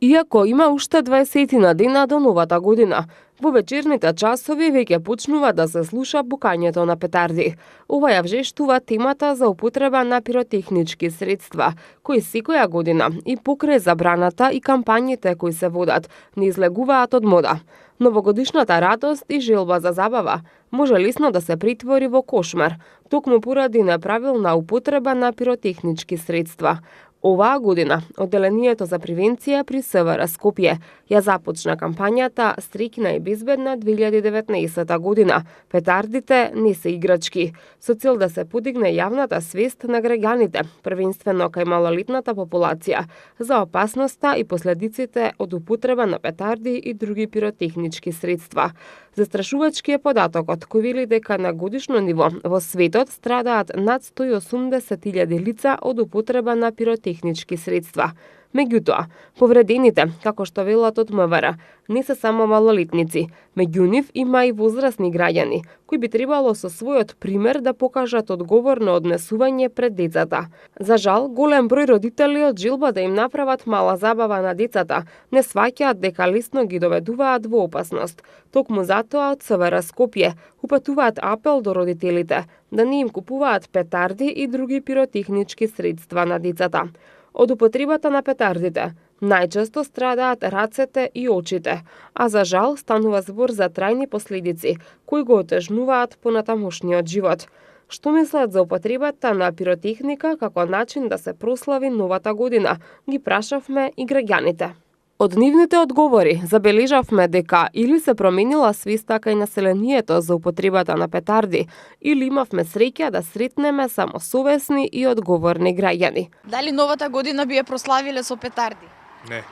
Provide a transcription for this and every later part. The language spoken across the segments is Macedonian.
Иако има уште 20 дена до новата година, во вечерните часови веќе почнува да се слуша букањето на петарди. Ова ја вжештува темата за употреба на пиротехнички средства, кои секоја година и покрај забраната и кампањите кои се водат, не излегуваат од мода. Новогодишната радост и желба за забава може лесно да се претвори во кошмар, токму поради неправилна употреба на пиротехнички средства. Оваа година, Одделението за превенција при СВР Скопје ја започна кампањата Среќна и безбедна 2019 година. Петардите не се играчки, со цел да се подигне јавната свест на граѓаните, првенствено кај малолетната популација, за опасноста и последиците од употреба на петарди и други пиротехнички средства. Застрашувачки е податокот кој вели дека на годишно ниво во светот страдаат над 180.000 лица од употреба на пиротехнички средства. Меѓутоа, повредените, како што велат од МВР, не се само малолетници. Меѓу нив има и возрасни граѓани, кои би требало со својот пример да покажат одговорно однесување пред децата. За жал, голем број родители од желба да им направат мала забава на децата, не сваќаат дека лесно ги доведуваат во опасност. Токму затоа од СВР Скопје упатуваат апел до родителите да не им купуваат петарди и други пиротехнички средства на децата. Од употребата на петардите најчесто страдаат рацете и очите, а за жал станува збор за трајни последици кои го отежнуваат понатамошниот живот. Што мислат за употребата на пиротехника како начин да се прослави новата година, ги прашавме и граѓаните. Од нивните одговори забележавме дека или се променила свеста кај населението за употребата на петарди, или имавме среќа да сретнеме само совесни и одговорни граѓани. Дали новата година би ја прославиле со петарди? Не.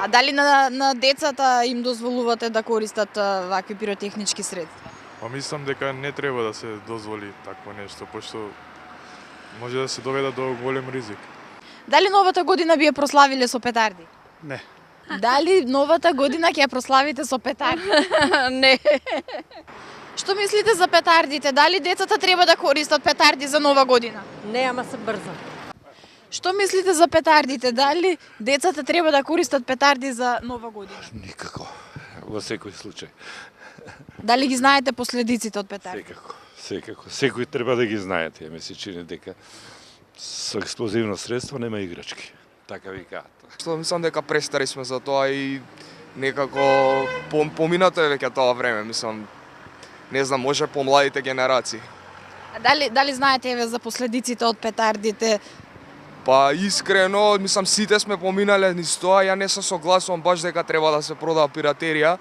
А дали на децата им дозволувате да користат вакви пиротехнички средства? Па мислам дека не треба да се дозволи такво нешто, пошто може да се доведе до голем ризик. Дали новата година би ја прославиле со петарди? Не. Дали новата година ќе ја прославите со петарди? Не. Што мислите за петардите? Дали децата треба да користат петарди за нова година? Не, ама се брзо. Што мислите за петардите? Дали децата треба да користат петарди за нова година? Никако, во секој случај. Дали ги знаете последиците од петарди? Секако. Секој треба да ги знаете. Ми се чини дека со експлозивно средство нема играчки. Така викаат. Што мислам дека престари сме за тоа и некако поминато е веќе тоа време, мислам. Не знам, може помладите генерации. А дали знаете еве за последиците од петардите? Па искрено, мислам сите сме поминале низ тоа, ја не се согласувам баш дека треба да се продава пиратерија,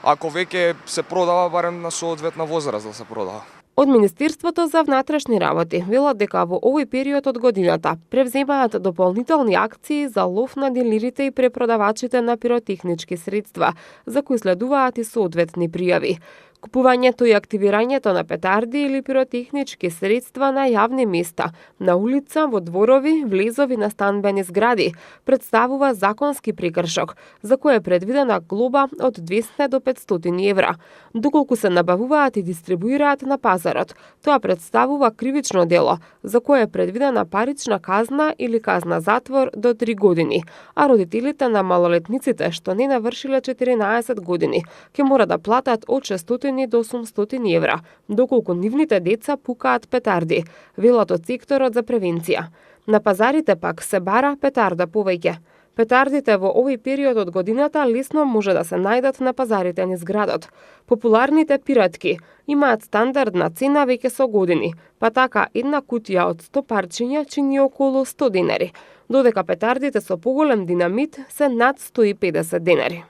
ако веќе се продава барем на соодветна возраст да се продава. Од Министерството за внатрешни работи велат дека во овој период од годината превземаат дополнителни акции за лов на дилерите и препродавачите на пиротехнички средства, за кои следуваат и соодветни пријави. Купувањето и активирањето на петарди или пиротехнички средства на јавни места, на улица, во дворови, влезови на станбени згради, представува законски прекршок, за кој е предвидена глоба од 200 до 500 евра. Доколку се набавуваат и дистрибуираат на пазарот, тоа представува кривично дело, за кое е предвидена парична казна или казна затвор до 3 години, а родителите на малолетниците што не навршиле 14 години ќе мора да платат од 600 до 800 евра, доколку нивните деца пукаат петарди, велат од секторот за превенција. На пазарите пак се бара петарда повеќе. Петардите во овој период од годината лесно може да се најдат на пазарите низ градот. Популарните пиратки имаат стандардна цена веќе со години, па така една кутија од 100 парчиња чини околу 100 денари, додека петардите со поголем динамит се над 150 денари.